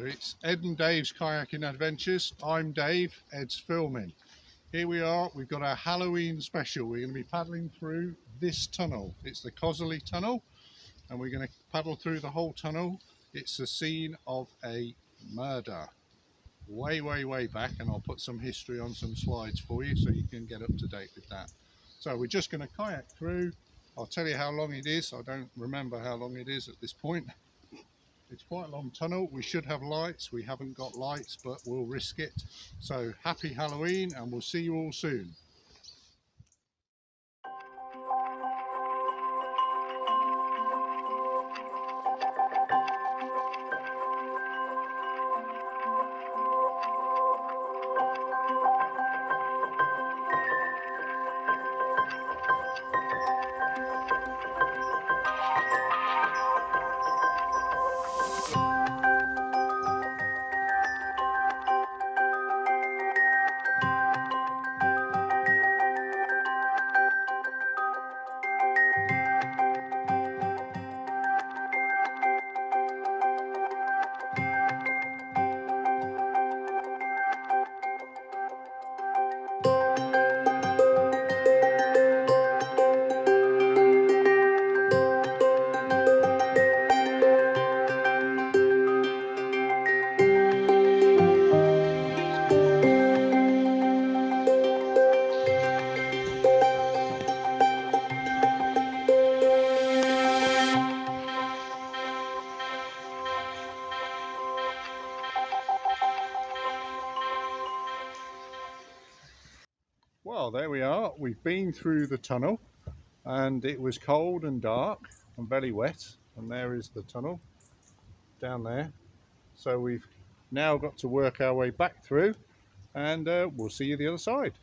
it's Ed and Dave's Kayaking Adventures. I'm Dave, Ed's filming. Here we are, we've got our Halloween special. We're going to be paddling through this tunnel. It's the Coseley Tunnel, and we're going to paddle through the whole tunnel. It's the scene of a murder way back, and I'll put some history on some slides for you so you can get up to date with that. So we're just going to kayak through. I'll tell you how long it is. I don't remember how long it is at this point. It's quite a long tunnel. We should have lights. We haven't got lights, but we'll risk it. So happy Halloween, and we'll see you all soon. Well, there we are. We've been through the tunnel, and it was cold and dark and very wet, and there is the tunnel down there. So we've now got to work our way back through, and we'll see you the other side.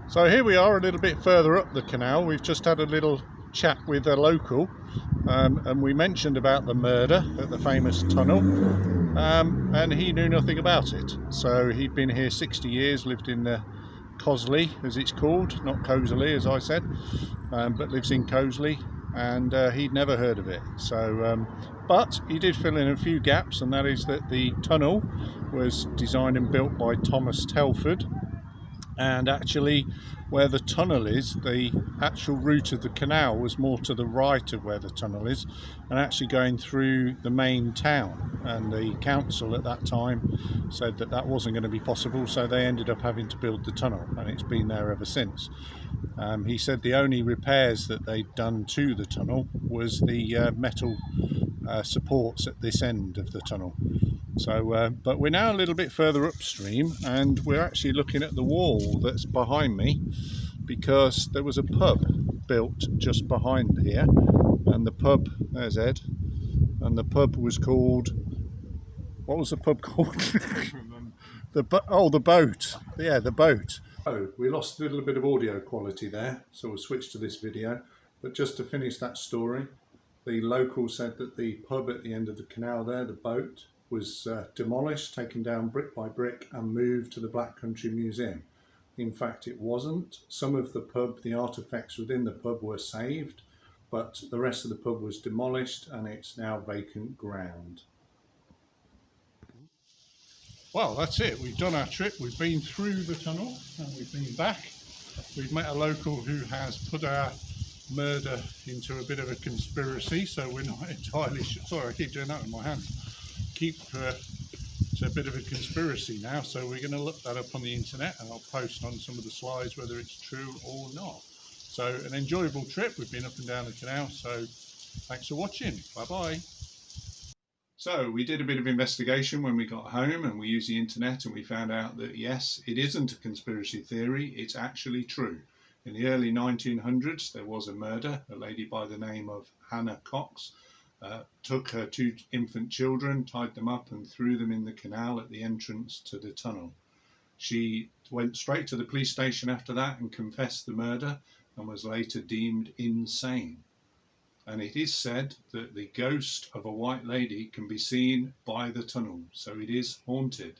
So here we are a little bit further up the canal. We've just had a little chat with a local, and we mentioned about the murder at the famous tunnel, and he knew nothing about it. So he'd been here 60 years, lived in the Coseley, as it's called, not Coseley as I said, but lives in Coseley, and he'd never heard of it. So but he did fill in a few gaps, and that is that the tunnel was designed and built by Thomas Telford, and actually where the tunnel is, the actual route of the canal was more to the right of where the tunnel is, and actually going through the main town, and the council at that time said that that wasn't going to be possible, so they ended up having to build the tunnel, and it's been there ever since. He said the only repairs that they'd done to the tunnel was the metal supports at this end of the tunnel, So, but we're now a little bit further upstream, and we're actually looking at the wall that's behind me, because there was a pub built just behind here, and the pub, there's Ed, and the pub was called, what was the pub called? The boat. Yeah, the boat. Oh, we lost a little bit of audio quality there, so we'll switch to this video. But just to finish that story, the local said that the pub at the end of the canal there, the boat, was demolished, taken down brick by brick and moved to the Black Country Museum. In fact, it wasn't. Some of the pub, the artefacts within the pub were saved, but the rest of the pub was demolished and it's now vacant ground. Well, that's it. We've done our trip. We've been through the tunnel and we've been back. We've met a local who has put our murder into a bit of a conspiracy, so we're not entirely sure. Sorry, I keep doing that with my hand. It's a bit of a conspiracy now, so we're going to look that up on the internet and I'll post on some of the slides whether it's true or not. So an enjoyable trip. We've been up and down the canal, so thanks for watching. Bye bye. So we did a bit of investigation when we got home, and we used the internet, and we found out that yes, it isn't a conspiracy theory, it's actually true. In the early 1900s there was a murder. A lady by the name of Hannah Cox took her 2 infant children, tied them up and threw them in the canal at the entrance to the tunnel. She went straight to the police station after that and confessed the murder, and was later deemed insane. And it is said that the ghost of a white lady can be seen by the tunnel, so it is haunted.